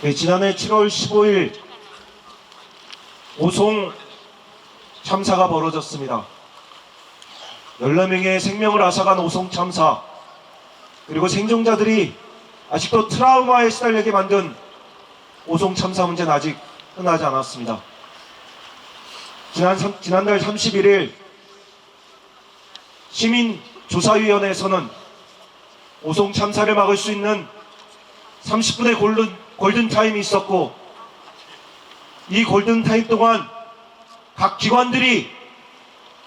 네, 지난해 7월 15일 오송 참사가 벌어졌습니다. 14명의 생명을 앗아간 오송 참사, 그리고 생존자들이 아직도 트라우마에 시달리게 만든 오송 참사 문제는 아직 끝나지 않았습니다. 지난달 31일 시민조사위원회에서는 오송 참사를 막을 수 있는 30분의 골든타임이 있었고, 이 골든타임 동안 각 기관들이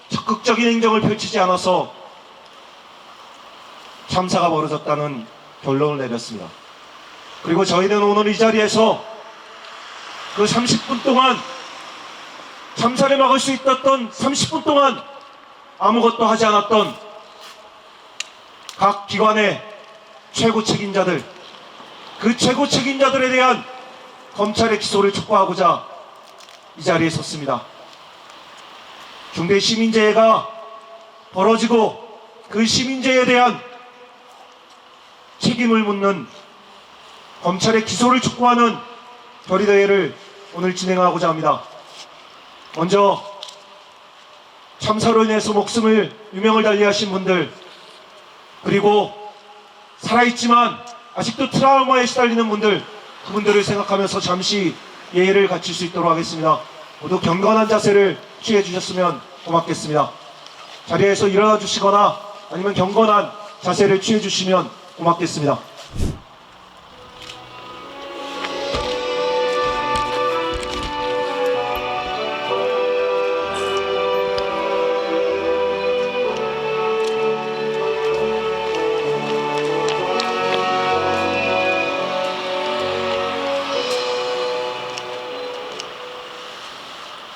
적극적인 행정을 펼치지 않아서 참사가 벌어졌다는 결론을 내렸습니다. 그리고 저희는 오늘 이 자리에서 그 30분 동안, 참사를 막을 수 있었던 30분 동안 아무것도 하지 않았던 각 기관의 최고 책임자들, 그 최고 책임자들에 대한 검찰의 기소를 촉구하고자 이 자리에 섰습니다. 중대 시민재해가 벌어지고 그 시민재해에 대한 책임을 묻는 검찰의 기소를 촉구하는 결의대회를 오늘 진행하고자 합니다. 먼저 참사로 인해서 목숨을 유명을 달리하신 분들, 그리고 살아있지만 아직도 트라우마에 시달리는 분들, 그분들을 생각하면서 잠시 예의를 갖출 수 있도록 하겠습니다. 모두 경건한 자세를 취해 주셨으면 고맙겠습니다. 자리에서 일어나 주시거나 아니면 경건한 자세를 취해 주시면 고맙겠습니다.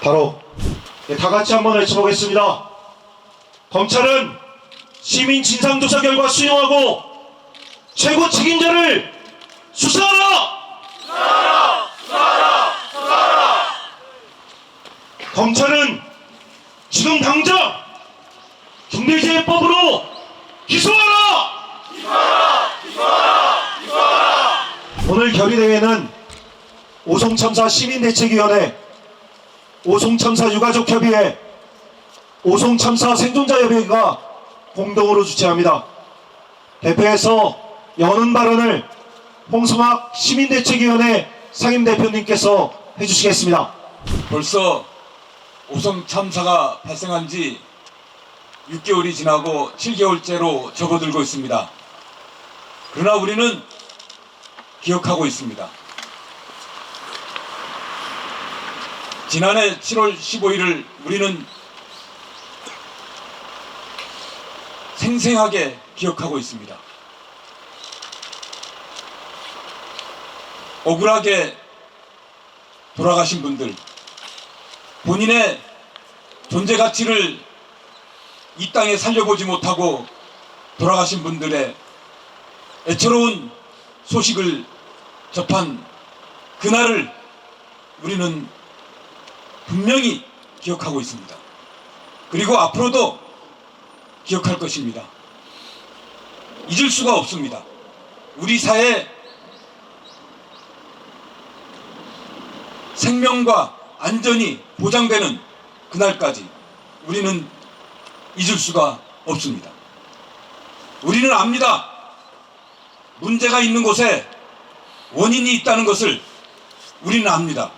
바로 다 같이 한번 외쳐보겠습니다. 검찰은 시민 진상조사 결과 수용하고 최고 책임자를 수사하라! 수사하라! 수사하라! 수사하라! 검찰은 지금 당장 중대재해법으로 기소하라! 기소하라! 기소하라! 기소하라! 오늘 결의대회는 오송참사 시민대책위원회, 오송참사 유가족협의회, 오송참사 생존자협의회가 공동으로 주최합니다. 대표해서 여는 발언을 홍성학 시민대책위원회 상임대표님께서 해주시겠습니다. 벌써 오송참사가 발생한 지 6개월이 지나고 7개월째로 접어들고 있습니다. 그러나 우리는 기억하고 있습니다. 지난해 7월 15일을 우리는 생생하게 기억하고 있습니다. 억울하게 돌아가신 분들, 본인의 존재 가치를 이 땅에 살려보지 못하고 돌아가신 분들의 애처로운 소식을 접한 그날을 우리는 분명히 기억하고 있습니다. 그리고 앞으로도 기억할 것입니다. 잊을 수가 없습니다. 우리 사회 생명과 안전이 보장되는 그날까지 우리는 잊을 수가 없습니다. 우리는 압니다. 문제가 있는 곳에 원인이 있다는 것을 우리는 압니다.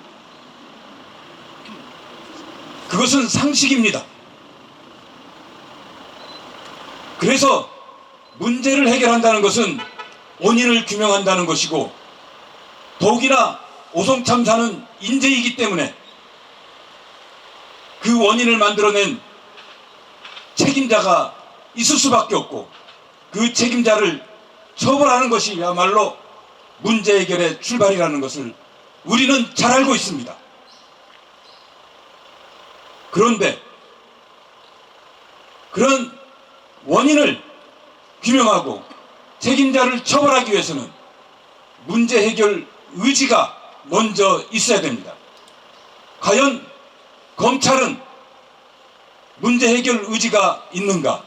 그것은 상식입니다. 그래서 문제를 해결한다는 것은 원인을 규명한다는 것이고, 더욱이나 오송참사는 인재이기 때문에 그 원인을 만들어낸 책임자가 있을 수밖에 없고, 그 책임자를 처벌하는 것이야말로 문제 해결의 출발이라는 것을 우리는 잘 알고 있습니다. 그런데 그런 원인을 규명하고 책임자를 처벌하기 위해서는 문제 해결 의지가 먼저 있어야 됩니다. 과연 검찰은 문제 해결 의지가 있는가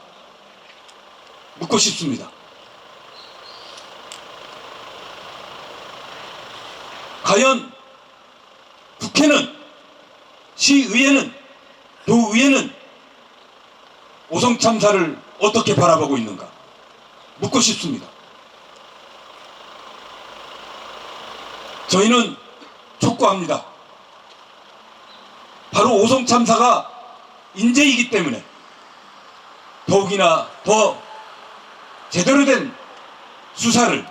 묻고 싶습니다. 과연 국회는, 시의회는, 도의회는 오송 참사를 어떻게 바라보고 있는가 묻고 싶습니다. 저희는 촉구합니다. 바로 오송 참사가 인재이기 때문에 더욱이나 더 제대로 된 수사를,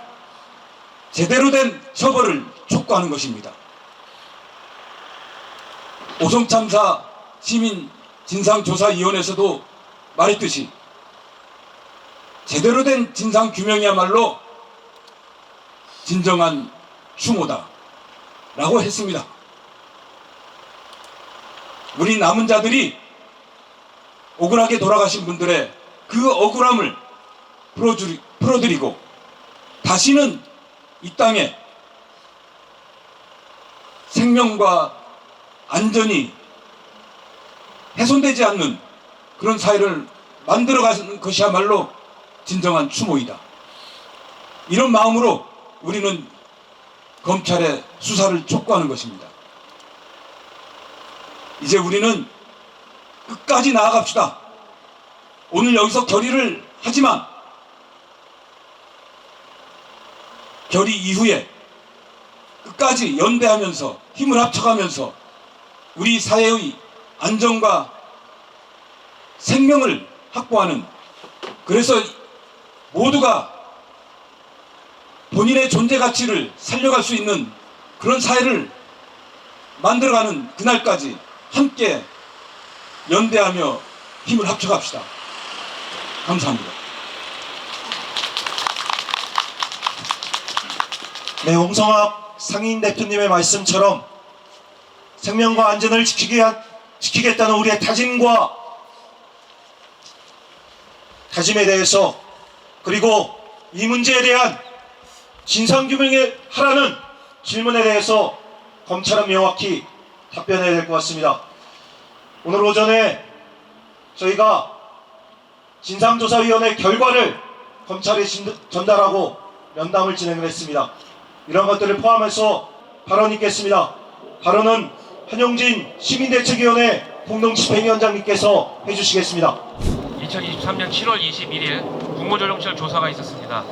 제대로 된 처벌을 촉구하는 것입니다. 오송 참사 시민 진상조사위원회에서도 말했듯이 제대로 된 진상 규명이야말로 진정한 추모다 라고 했습니다. 우리 남은 자들이 억울하게 돌아가신 분들의 그 억울함을 풀어드리고 다시는 이 땅에 생명과 안전이 훼손되지 않는 그런 사회를 만들어가는 것이야말로 진정한 추모이다. 이런 마음으로 우리는 검찰의 수사를 촉구하는 것입니다. 이제 우리는 끝까지 나아갑시다. 오늘 여기서 결의를 하지만 결의 이후에 끝까지 연대하면서 힘을 합쳐가면서 우리 사회의 안전과 생명을 확보하는, 그래서 모두가 본인의 존재 가치를 살려갈 수 있는 그런 사회를 만들어가는 그날까지 함께 연대하며 힘을 합쳐갑시다. 감사합니다. 네, 홍성학 상임 대표님의 말씀처럼 생명과 안전을 지키겠다는 우리의 다짐에 대해서, 그리고 이 문제에 대한 진상규명을 하라는 질문에 대해서 검찰은 명확히 답변해야 될 것 같습니다. 오늘 오전에 저희가 진상조사위원회 결과를 검찰에 전달하고 면담을 진행을 했습니다. 이런 것들을 포함해서 발언이 있겠습니다. 발언은 한용진 시민대책위원회 공동집행위원장님께서 해주시겠습니다. 2023년 7월 21일 국무조정실 조사가 있었습니다.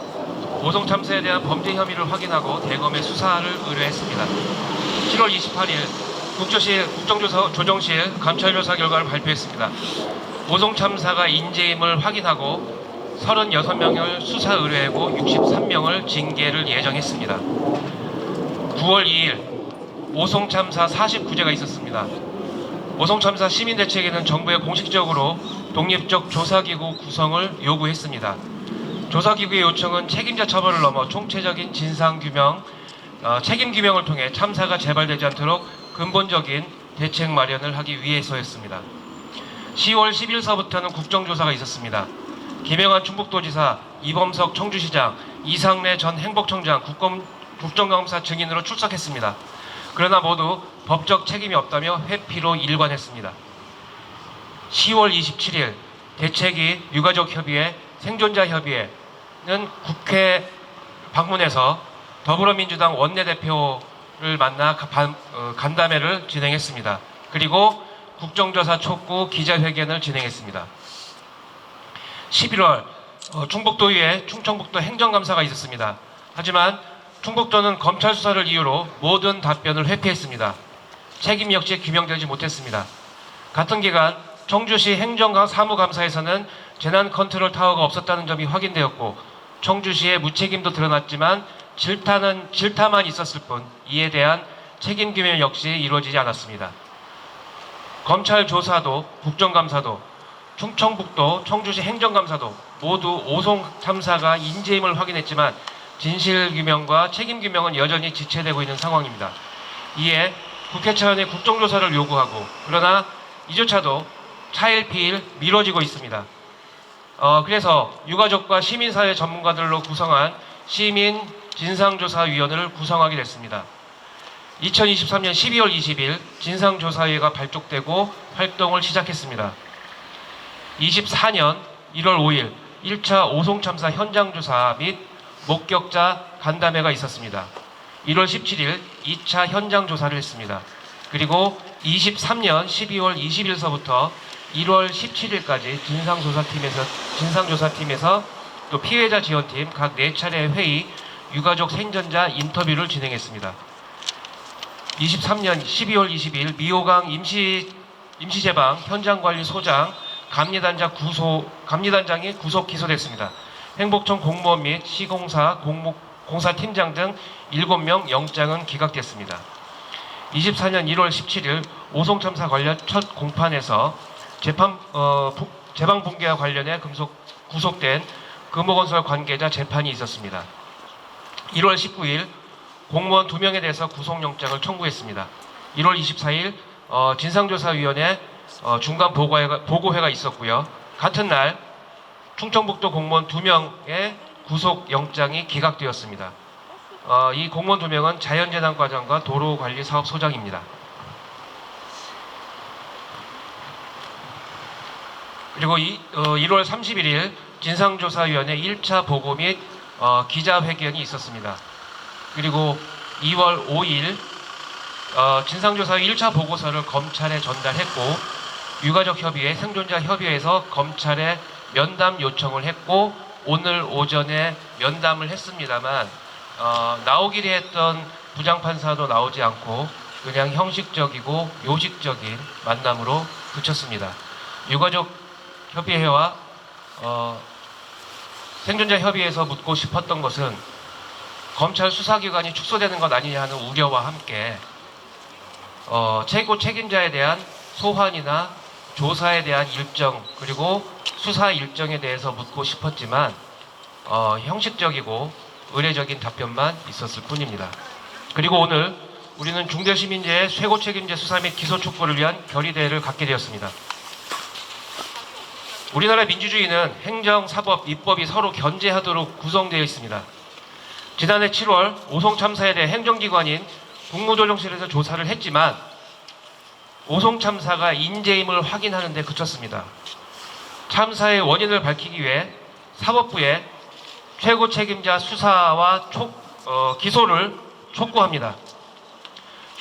오송 참사에 대한 범죄 혐의를 확인하고 대검에 수사를 의뢰했습니다. 7월 28일 국정조정실 감찰조사 결과를 발표했습니다. 오송 참사가 인재임을 확인하고 36명을 수사 의뢰하고 63명을 징계를 예정했습니다. 9월 2일 오송 참사 49제가 있었습니다. 오송 참사 시민대책위는 정부에 공식적으로 독립적 조사기구 구성을 요구했습니다. 조사기구의 요청은 책임자 처벌을 넘어 총체적인 진상규명, 책임규명을 통해 참사가 재발되지 않도록 근본적인 대책 마련을 하기 위해서였습니다. 10월 10일서부터는 국정조사가 있었습니다. 김영환 충북도지사, 이범석 청주시장, 이상래 전 행복청장, 국정감사 증인으로 출석했습니다. 그러나 모두 법적 책임이 없다며 회피로 일관했습니다. 10월 27일 대책위 유가족협의회, 생존자협의회는 국회 방문해서 더불어민주당 원내대표를 만나 간담회를 진행했습니다. 그리고 국정조사 촉구 기자회견을 진행했습니다. 11월 충북도의회 충청북도 행정감사가 있었습니다. 하지만 충북도는 검찰 수사를 이유로 모든 답변을 회피했습니다. 책임 역시 규명되지 못했습니다. 같은 기간 청주시 행정사무감사에서는 재난 컨트롤 타워가 없었다는 점이 확인되었고 청주시의 무책임도 드러났지만 질타만 있었을 뿐 이에 대한 책임 규명 역시 이루어지지 않았습니다. 검찰 조사도 국정감사도 충청북도 청주시 행정감사도 모두 오송 참사가 인재임을 확인했지만 진실규명과 책임규명은 여전히 지체되고 있는 상황입니다. 이에 국회 차원의 국정조사를 요구하고, 그러나 이조차도 차일피일 미뤄지고 있습니다. 그래서 유가족과 시민사회 전문가들로 구성한 시민 진상조사위원회를 구성하게 됐습니다. 2023년 12월 20일 진상조사위가 발족되고 활동을 시작했습니다. 24년 1월 5일 1차 오송참사 현장조사 및 목격자 간담회가 있었습니다. 1월 17일 2차 현장 조사를 했습니다. 그리고 23년 12월 20일서부터 1월 17일까지 진상조사팀에서 또 피해자 지원팀 각 4차례 회의, 유가족 생존자 인터뷰를 진행했습니다. 23년 12월 20일 미호강 임시제방 현장관리소장 감리단장이 구속 기소됐습니다. 행복청 공무원 및 시공사 공사팀장 등 7명 영장은 기각됐습니다. 24년 1월 17일 오송참사 관련 첫 공판에서 제방 붕괴와 관련해 구속된 금호건설 관계자 재판이 있었습니다. 1월 19일 공무원 2명에 대해서 구속영장을 청구했습니다. 1월 24일 진상조사위원회 중간 보고회가 있었고요. 같은 날 충청북도 공무원 2명의 구속영장이 기각되었습니다. 이 공무원 2명은 자연재난과장과 도로관리사업소장입니다. 그리고 1월 31일 진상조사위원회 1차 보고 및 기자회견이 있었습니다. 그리고 2월 5일 진상조사위 1차 보고서를 검찰에 전달했고 유가족협의회, 생존자협의회에서 검찰에 면담 요청을 했고 오늘 오전에 면담을 했습니다만 나오기로 했던 부장판사도 나오지 않고 그냥 형식적이고 요식적인 만남으로 그쳤습니다. 유가족협의회와 생존자협의회에서 묻고 싶었던 것은 검찰 수사기관이 축소되는 것 아니냐 하는 우려와 함께 최고 책임자에 대한 소환이나 조사에 대한 일정 그리고 수사 일정에 대해서 묻고 싶었지만 형식적이고 의례적인 답변만 있었을 뿐입니다. 그리고 오늘 우리는 중대시민재해 최고 책임자 수사 및 기소 촉구를 위한 결의대회를 갖게 되었습니다. 우리나라 민주주의는 행정, 사법, 입법이 서로 견제하도록 구성되어 있습니다. 지난해 7월 오송 참사에 대해 행정기관인 국무조정실에서 조사를 했지만 오송 참사가 인재임을 확인하는 데 그쳤습니다. 참사의 원인을 밝히기 위해 사법부에 최고 책임자 수사와 기소를 촉구합니다.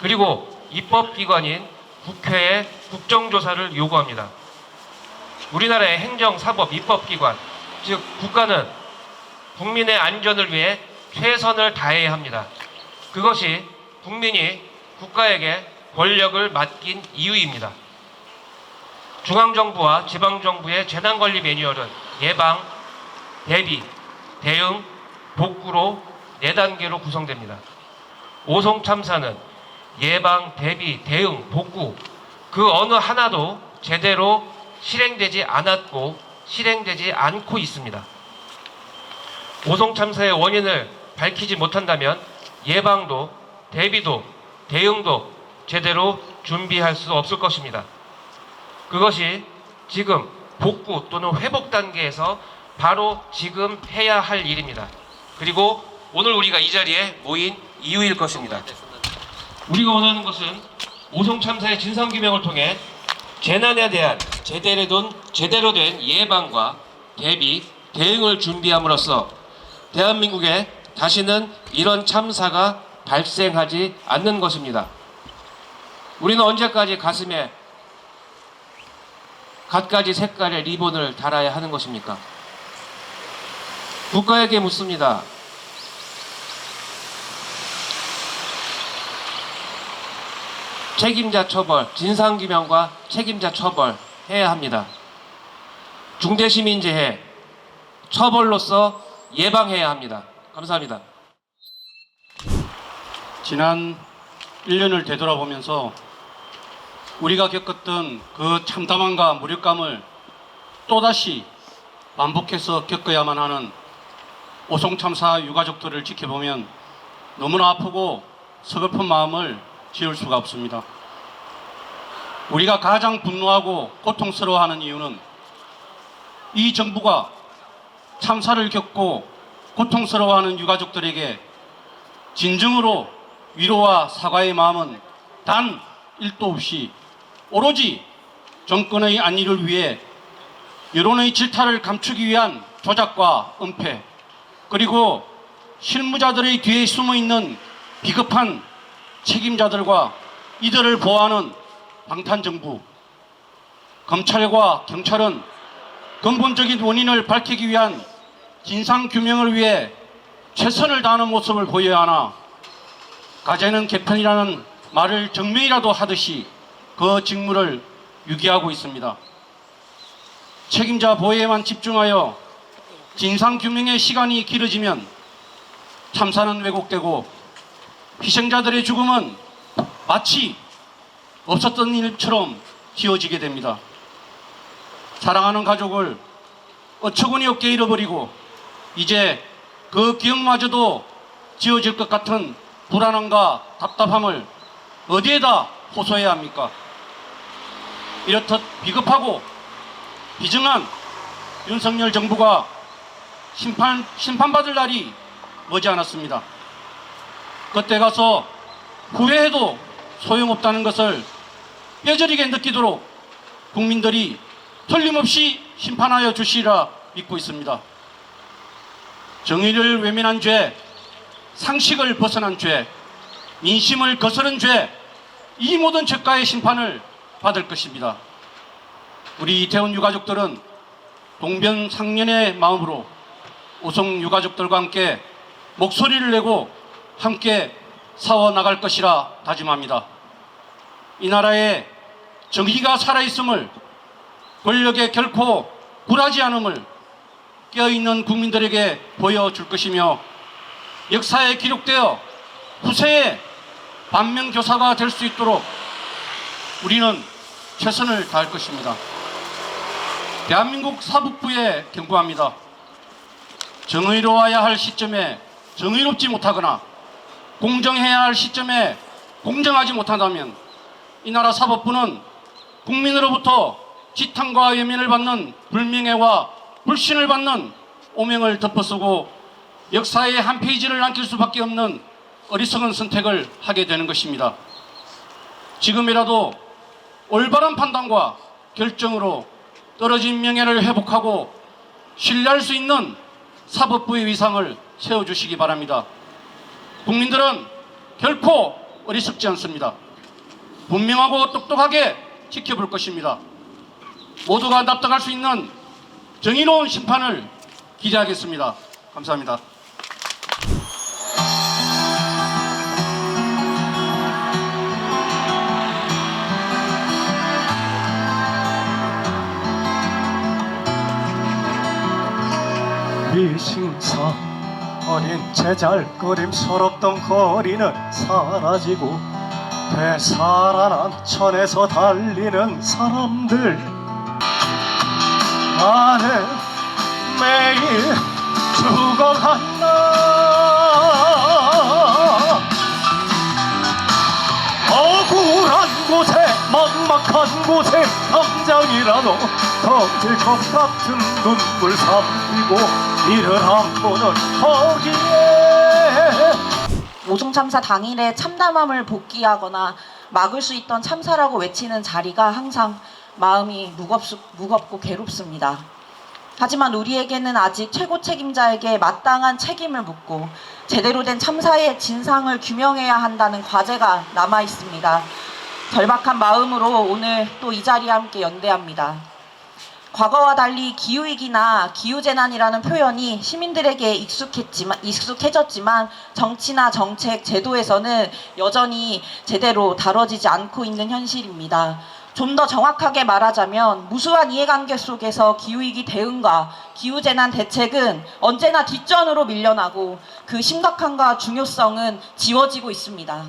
그리고 입법기관인 국회에 국정조사를 요구합니다. 우리나라의 행정, 사법, 입법기관, 즉 국가는 국민의 안전을 위해 최선을 다해야 합니다. 그것이 국민이 국가에게 권력을 맡긴 이유입니다. 중앙정부와 지방정부의 재난관리 매뉴얼은 예방, 대비, 대응, 복구로 4단계로 구성됩니다. 오송 참사는 예방, 대비, 대응, 복구 그 어느 하나도 제대로 실행되지 않았고 실행되지 않고 있습니다. 오송 참사의 원인을 밝히지 못한다면 예방도, 대비도, 대응도 제대로 준비할 수 없을 것입니다. 그것이 지금 복구 또는 회복 단계에서 바로 지금 해야 할 일입니다. 그리고 오늘 우리가 이 자리에 모인 이유일 것입니다. 우리가 원하는 것은 오송 참사의 진상규명을 통해 재난에 대한 제대로 된 예방과 대비, 대응을 준비함으로써 대한민국에 다시는 이런 참사가 발생하지 않는 것입니다. 우리는 언제까지 가슴에 갖가지 색깔의 리본을 달아야 하는 것입니까? 국가에게 묻습니다. 책임자 처벌, 진상규명과 책임자 처벌 해야 합니다. 중대시민재해 처벌로서 예방해야 합니다. 감사합니다. 지난 1년을 되돌아보면서 우리가 겪었던 그 참담함과 무력감을 또다시 반복해서 겪어야만 하는 오송 참사 유가족들을 지켜보면 너무나 아프고 서글픈 마음을 지울 수가 없습니다. 우리가 가장 분노하고 고통스러워하는 이유는 이 정부가 참사를 겪고 고통스러워하는 유가족들에게 진정으로 위로와 사과의 마음은 단 1도 없이 오로지 정권의 안위를 위해 여론의 질타를 감추기 위한 조작과 은폐, 그리고 실무자들의 뒤에 숨어있는 비겁한 책임자들과 이들을 보호하는 방탄정부, 검찰과 경찰은 근본적인 원인을 밝히기 위한 진상규명을 위해 최선을 다하는 모습을 보여야 하나 가재는 개편이라는 말을 정명이라도 하듯이 그 직무를 유기하고 있습니다. 책임자 보호에만 집중하여 진상규명의 시간이 길어지면 참사는 왜곡되고 희생자들의 죽음은 마치 없었던 일처럼 지어지게 됩니다. 사랑하는 가족을 어처구니 없게 잃어버리고 이제 그 기억마저도 지워질 것 같은 불안함과 답답함을 어디에다 호소해야 합니까? 이렇듯 비겁하고 비정한 윤석열 정부가 심판받을 날이 머지않았습니다. 그때 가서 후회해도 소용없다는 것을 뼈저리게 느끼도록 국민들이 틀림없이 심판하여 주시리라 믿고 있습니다. 정의를 외면한 죄, 상식을 벗어난 죄, 민심을 거스른 죄, 이 모든 죄가의 심판을 받을 것입니다. 우리 이태원 유가족들은 동병상련의 마음으로 오송 유가족들과 함께 목소리를 내고 함께 싸워나갈 것이라 다짐합니다. 이 나라에 정의가 살아있음을, 권력에 결코 굴하지 않음을 깨어있는 국민들에게 보여줄 것이며 역사에 기록되어 후세의 반면교사가 될 수 있도록 우리는 최선을 다할 것입니다. 대한민국 사법부에 경고합니다. 정의로워야 할 시점에 정의롭지 못하거나 공정해야 할 시점에 공정하지 못한다면 이 나라 사법부는 국민으로부터 지탄과 외면을 받는 불명예와 불신을 받는 오명을 덮어쓰고 역사의 한 페이지를 남길 수밖에 없는 어리석은 선택을 하게 되는 것입니다. 지금이라도 올바른 판단과 결정으로 떨어진 명예를 회복하고 신뢰할 수 있는 사법부의 위상을 세워주시기 바랍니다. 국민들은 결코 어리석지 않습니다. 분명하고 똑똑하게 지켜볼 것입니다. 모두가 납득할 수 있는 정의로운 심판을 기대하겠습니다. 감사합니다. 미신사 어린 제잘거림 서럽던 거리는 사라지고 되살아난 천에서 달리는 사람들 나는 매일 죽어간다. 억울한 곳에 막막한 곳에 당장이라도 터질 것 같은 눈물 삼키고 이를 안고는 거기에 오송 참사 당일에 참담함을 복귀하거나 막을 수 있던 참사라고 외치는 자리가 항상 마음이 무겁고 괴롭습니다. 하지만 우리에게는 아직 최고 책임자에게 마땅한 책임을 묻고 제대로 된 참사의 진상을 규명해야 한다는 과제가 남아 있습니다. 절박한 마음으로 오늘 또 이 자리에 함께 연대합니다. 과거와 달리 기후위기나 기후재난이라는 표현이 시민들에게 익숙해졌지만 정치나 정책, 제도에서는 여전히 제대로 다뤄지지 않고 있는 현실입니다. 좀 더 정확하게 말하자면 무수한 이해관계 속에서 기후위기 대응과 기후재난 대책은 언제나 뒷전으로 밀려나고 그 심각함과 중요성은 지워지고 있습니다.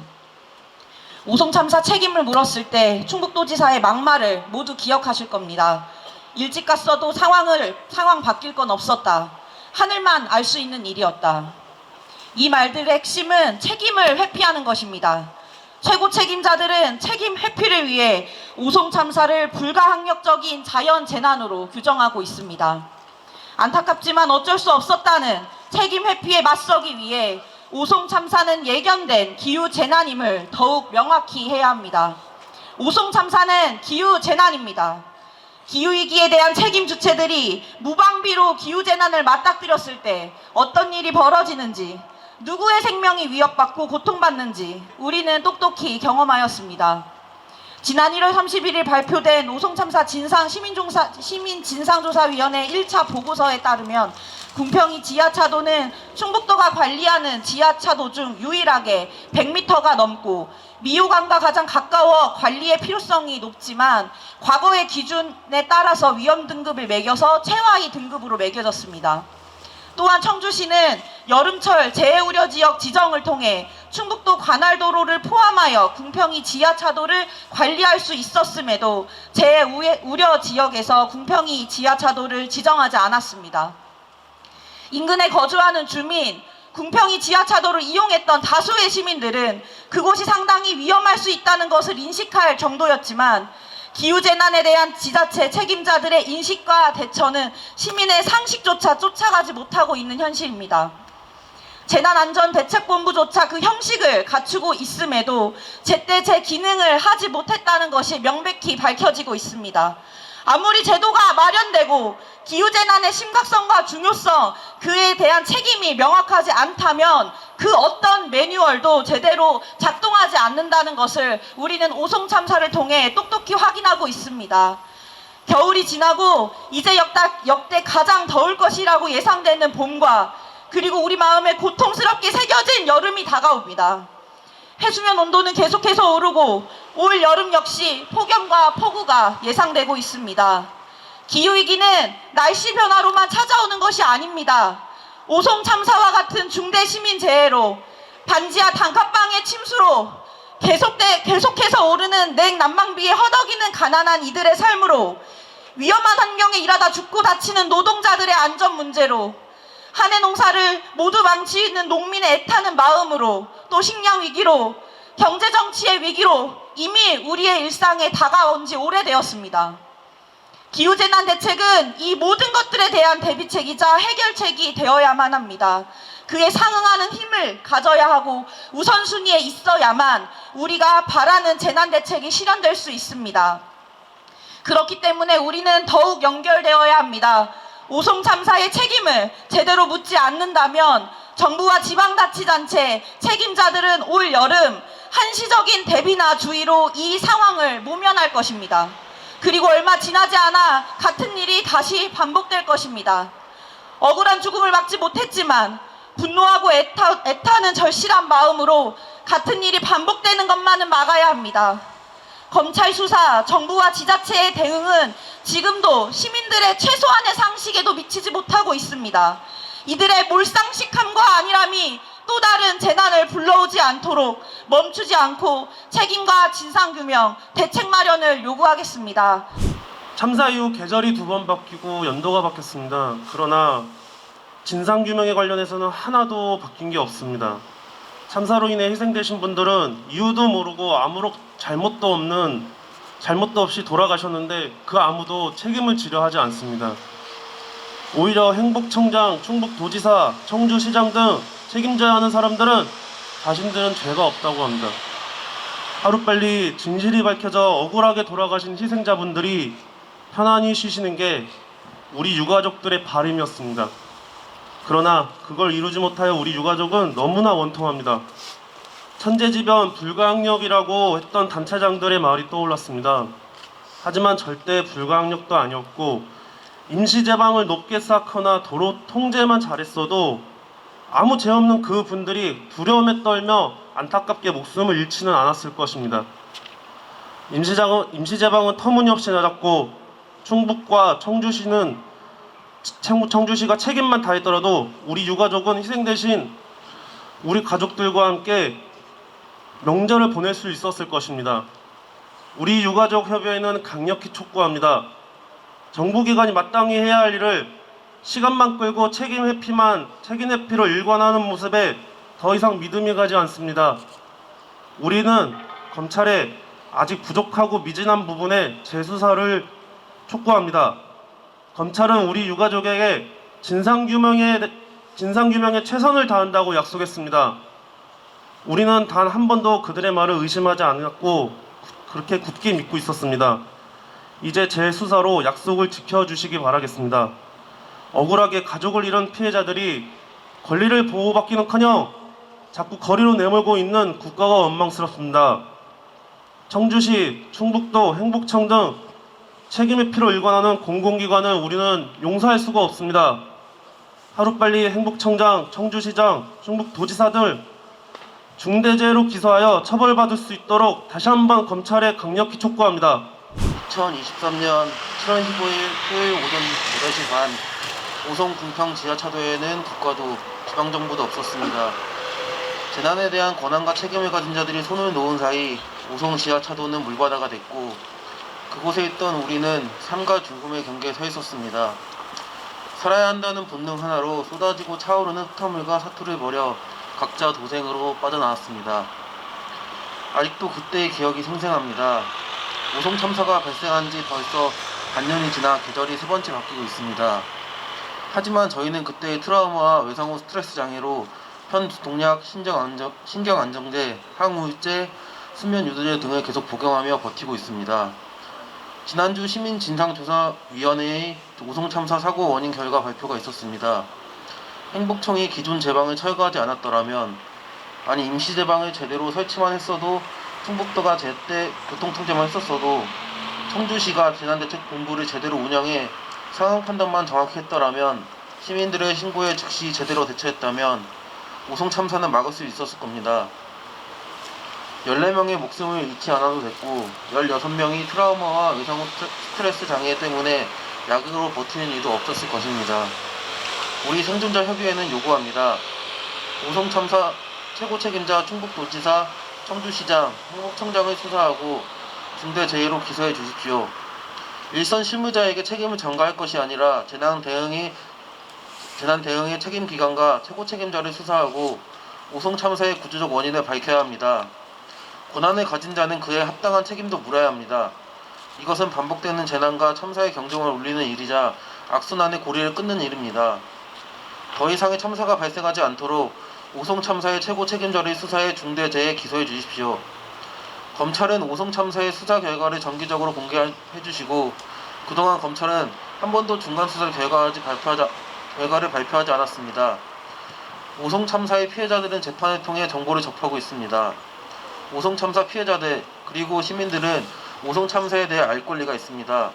오송 참사 책임을 물었을 때 충북도지사의 막말을 모두 기억하실 겁니다. 일찍 갔어도 상황 바뀔 건 없었다. 하늘만 알 수 있는 일이었다. 이 말들의 핵심은 책임을 회피하는 것입니다. 최고 책임자들은 책임 회피를 위해 오송 참사를 불가항력적인 자연 재난으로 규정하고 있습니다. 안타깝지만 어쩔 수 없었다는 책임 회피에 맞서기 위해 오송 참사는 예견된 기후 재난임을 더욱 명확히 해야 합니다. 오송 참사는 기후 재난입니다. 기후위기에 대한 책임 주체들이 무방비로 기후재난을 맞닥뜨렸을 때 어떤 일이 벌어지는지 누구의 생명이 위협받고 고통받는지 우리는 똑똑히 경험하였습니다. 지난 1월 31일 발표된 오송참사 시민진상조사위원회 1차 보고서에 따르면 궁평이 지하차도는 충북도가 관리하는 지하차도 중 유일하게 100m가 넘고 미호강과 가장 가까워 관리의 필요성이 높지만 과거의 기준에 따라서 위험 등급을 매겨서 최하위 등급으로 매겨졌습니다. 또한 청주시는 여름철 재해우려 지역 지정을 통해 충북도 관할도로를 포함하여 궁평이 지하차도를 관리할 수 있었음에도 재해우려 지역에서 궁평이 지하차도를 지정하지 않았습니다. 인근에 거주하는 주민, 궁평이 지하차도를 이용했던 다수의 시민들은 그곳이 상당히 위험할 수 있다는 것을 인식할 정도였지만 기후재난에 대한 지자체 책임자들의 인식과 대처는 시민의 상식조차 쫓아가지 못하고 있는 현실입니다. 재난안전대책본부조차 그 형식을 갖추고 있음에도 제때 제 기능을 하지 못했다는 것이 명백히 밝혀지고 있습니다. 아무리 제도가 마련되고 기후재난의 심각성과 중요성, 그에 대한 책임이 명확하지 않다면 그 어떤 매뉴얼도 제대로 작동하지 않는다는 것을 우리는 오송참사를 통해 똑똑히 확인하고 있습니다. 겨울이 지나고 이제 역대 가장 더울 것이라고 예상되는 봄과 그리고 우리 마음에 고통스럽게 새겨진 여름이 다가옵니다. 해수면 온도는 계속해서 오르고 올 여름 역시 폭염과 폭우가 예상되고 있습니다. 기후위기는 날씨 변화로만 찾아오는 것이 아닙니다. 오송 참사와 같은 중대 시민 재해로 반지하 단칸방의 침수로 계속해서 오르는 냉난방비에 허덕이는 가난한 이들의 삶으로 위험한 환경에 일하다 죽고 다치는 노동자들의 안전 문제로 한 해 농사를 모두 망치는 농민의 애타는 마음으로 또 식량 위기로 경제 정치의 위기로 이미 우리의 일상에 다가온 지 오래되었습니다. 기후재난 대책은 이 모든 것들에 대한 대비책이자 해결책이 되어야만 합니다. 그에 상응하는 힘을 가져야 하고 우선순위에 있어야만 우리가 바라는 재난 대책이 실현될 수 있습니다. 그렇기 때문에 우리는 더욱 연결되어야 합니다. 오송 참사의 책임을 제대로 묻지 않는다면 정부와 지방자치단체 책임자들은 올 여름 한시적인 대비나 주의로 이 상황을 모면할 것입니다. 그리고 얼마 지나지 않아 같은 일이 다시 반복될 것입니다. 억울한 죽음을 막지 못했지만 분노하고 애타는 절실한 마음으로 같은 일이 반복되는 것만은 막아야 합니다. 검찰 수사, 정부와 지자체의 대응은 지금도 시민들의 최소한의 상식에도 미치지 못하고 있습니다. 이들의 몰상식함과 안일함이 또 다른 재난을 불러오지 않도록 멈추지 않고 책임과 진상규명, 대책 마련을 요구하겠습니다. 참사 이후 계절이 2번 바뀌고 연도가 바뀌었습니다. 그러나 진상규명에 관련해서는 하나도 바뀐 게 없습니다. 참사로 인해 희생되신 분들은 이유도 모르고 아무런 잘못도 없이 돌아가셨는데 그 아무도 책임을 지려 하지 않습니다. 오히려 행복청장, 충북도지사, 청주시장 등 책임져야 하는 사람들은 자신들은 죄가 없다고 합니다. 하루빨리 진실이 밝혀져 억울하게 돌아가신 희생자분들이 편안히 쉬시는 게 우리 유가족들의 바람이었습니다. 그러나 그걸 이루지 못하여 우리 유가족은 너무나 원통합니다. 천재지변 불가항력이라고 했던 단체장들의 말이 떠올랐습니다. 하지만 절대 불가항력도 아니었고 임시제방을 높게 쌓거나 도로 통제만 잘했어도 아무 죄 없는 그 분들이 두려움에 떨며 안타깝게 목숨을 잃지는 않았을 것입니다. 임시제방은 터무니없이 낮았고 충북과 청주시가 책임만 다했더라도 우리 유가족은 희생되신 우리 가족들과 함께 명절을 보낼 수 있었을 것입니다. 우리 유가족 협의회는 강력히 촉구합니다. 정부기관이 마땅히 해야 할 일을 시간만 끌고 책임 회피로 일관하는 모습에 더 이상 믿음이 가지 않습니다. 우리는 검찰에 아직 부족하고 미진한 부분에 재수사를 촉구합니다. 검찰은 우리 유가족에게 진상규명에 최선을 다한다고 약속했습니다. 우리는 단 한 번도 그들의 말을 의심하지 않았고 그렇게 굳게 믿고 있었습니다. 이제 재수사로 약속을 지켜주시기 바라겠습니다. 억울하게 가족을 잃은 피해자들이 권리를 보호받기는커녕 자꾸 거리로 내몰고 있는 국가가 원망스럽습니다. 청주시, 충북도, 행복청 등 책임의 피로 일관하는 공공기관은 우리는 용서할 수가 없습니다. 하루빨리 행복청장, 청주시장, 충북도지사 등 중대재해로 기소하여 처벌받을 수 있도록 다시 한번 검찰에 강력히 촉구합니다. 2023년 7월 15일 토요일 오전 8시 반 오송 궁평 지하차도에는 국가도 지방정부도 없었습니다. 재난에 대한 권한과 책임을 가진 자들이 손을 놓은 사이 오송 지하차도는 물바다가 됐고 그곳에 있던 우리는 삶과 죽음의 경계에 서 있었습니다. 살아야 한다는 본능 하나로 쏟아지고 차오르는 흙탕물과 사투를 벌여 각자 도생으로 빠져나왔습니다. 아직도 그때의 기억이 생생합니다. 오송 참사가 발생한 지 벌써 반년이 지나 계절이 세 번째 바뀌고 있습니다. 하지만 저희는 그때의 트라우마와 외상 후 스트레스 장애로 편두통약, 신경안정제, 항우울제, 수면유도제 등을 계속 복용하며 버티고 있습니다. 지난주 시민진상조사위원회의 오송 참사 사고 원인 결과 발표가 있었습니다. 행복청이 기존 제방을 철거하지 않았더라면, 아니 임시 제방을 제대로 설치만 했어도, 충북도가 제때 교통통제만 했었어도, 청주시가 재난대책본부를 제대로 운영해 상황 판단만 정확히 했더라면, 시민들의 신고에 즉시 제대로 대처했다면 오송 참사는 막을 수 있었을 겁니다. 14명의 목숨을 잃지 않아도 됐고 16명이 트라우마와 외상 후 스트레스 장애 때문에 약으로 버티는 일도 없었을 것입니다. 우리 생존자 협의회는 요구합니다. 오송 참사 최고 책임자 충북도지사, 청주시장, 행복청장을 수사하고 중대재해로 기소해 주십시오. 일선 실무자에게 책임을 전가할 것이 아니라 재난 대응의 책임기관과 최고 책임자를 수사하고 오송 참사의 구조적 원인을 밝혀야 합니다. 권한을 가진 자는 그에 합당한 책임도 물어야 합니다. 이것은 반복되는 재난과 참사의 경종을 울리는 일이자 악순환의 고리를 끊는 일입니다. 더 이상의 참사가 발생하지 않도록 오송 참사의 최고 책임자를 수사해 중대재해 기소해 주십시오. 검찰은 오송 참사의 수사 결과를 정기적으로 공개해 주시고 그동안 검찰은 한 번도 중간 수사 결과를 발표하지 않았습니다. 오송 참사의 피해자들은 재판을 통해 정보를 접하고 있습니다. 오송 참사 피해자들 그리고 시민들은 오송 참사에 대해 알 권리가 있습니다.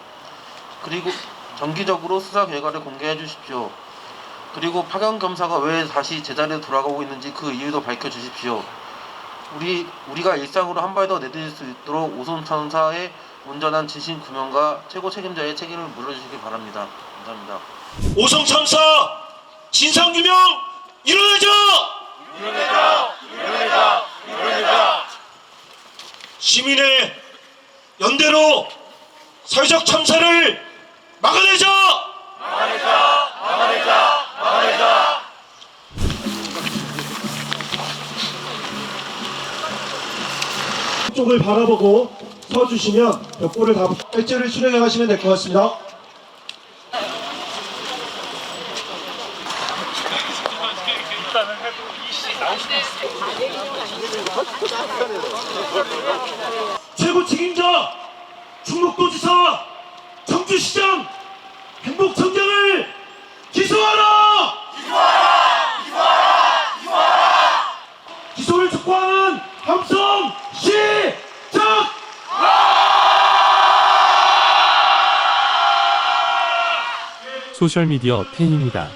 그리고 정기적으로 수사 결과를 공개해 주십시오. 그리고 파견 검사가 왜 다시 제자리로 돌아가고 있는지 그 이유도 밝혀 주십시오. 우리가 일상으로 한 발 더 내딛을 수 있도록 오송 참사의 온전한 진실 규명과 최고 책임자의 책임을 물어주시기 바랍니다. 감사합니다. 오송 참사 진상규명 이뤄내자! 시민의 연대로 사회적 참사를 막아내자! 쪽을 바라보고 서주시면 벽보를 다 발제를 수령해 가시면 될 것 같습니다. 최고 책임자 충북도지사, 청주시장, 행복청장을 기소하라! 기소를 촉구하는 함성 시작! 소셜미디어 팬입니다.